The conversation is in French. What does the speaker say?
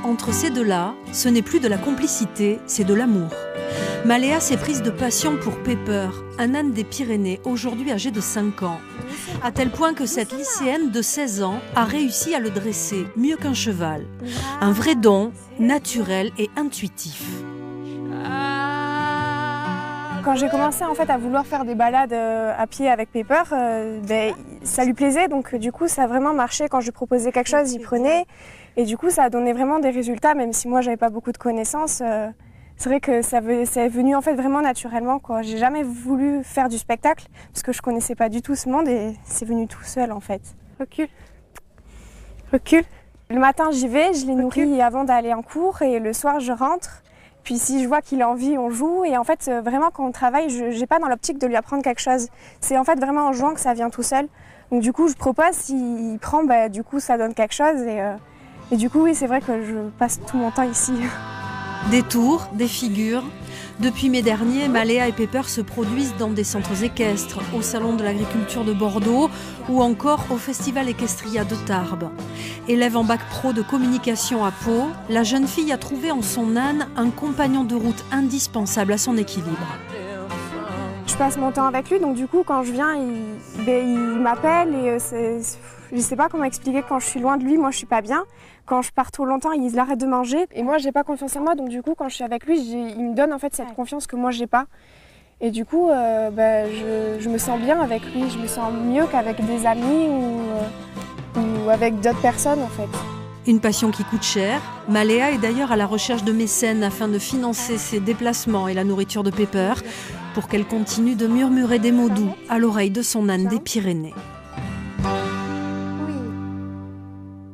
entre ces deux-là, ce n'est plus de la complicité, c'est de l'amour. Maléa s'est prise de passion pour Pepper, un âne des Pyrénées, aujourd'hui âgé de 5 ans. À tel point que cette lycéenne de 16 ans a réussi à le dresser mieux qu'un cheval. Un vrai don, naturel et intuitif. Quand j'ai commencé en fait à vouloir faire des balades à pied avec Pepper, ça lui plaisait, donc du coup ça a vraiment marché. Quand je lui proposais quelque chose, il prenait, et du coup ça a donné vraiment des résultats, même si moi j'avais pas beaucoup de connaissances. C'est vrai que c'est venu en fait vraiment naturellement, quoi. J'ai jamais voulu faire du spectacle parce que je connaissais pas du tout ce monde et c'est venu tout seul en fait. Recule, recule. Le matin j'y vais, je les nourris avant d'aller en cours et le soir je rentre. Puis si je vois qu'il a envie, on joue. Et en fait, vraiment, quand on travaille, je n'ai pas dans l'optique de lui apprendre quelque chose. C'est en fait vraiment en jouant que ça vient tout seul. Donc du coup, je propose, s'il prend, du coup, ça donne quelque chose. Et du coup, oui, c'est vrai que je passe tout mon temps ici. Des tours, des figures. Depuis mai dernier, Maléa et Pepper se produisent dans des centres équestres, au Salon de l'Agriculture de Bordeaux ou encore au Festival Equestria de Tarbes. Élève en bac pro de communication à Pau, la jeune fille a trouvé en son âne un compagnon de route indispensable à son équilibre. Je passe mon temps avec lui, donc du coup, quand je viens, il m'appelle et je ne sais pas comment expliquer. Quand je suis loin de lui, moi je suis pas bien. Quand je pars trop longtemps, il arrête de manger. Et moi, j'ai pas confiance en moi, donc du coup, quand je suis avec lui, il me donne en fait cette confiance que moi j'ai pas. Et du coup, je me sens bien avec lui. Je me sens mieux qu'avec des amis ou avec d'autres personnes en fait. Une passion qui coûte cher. Maléa est d'ailleurs à la recherche de mécènes afin de financer ses déplacements et la nourriture de Pepper pour qu'elle continue de murmurer des mots doux à l'oreille de son âne des Pyrénées.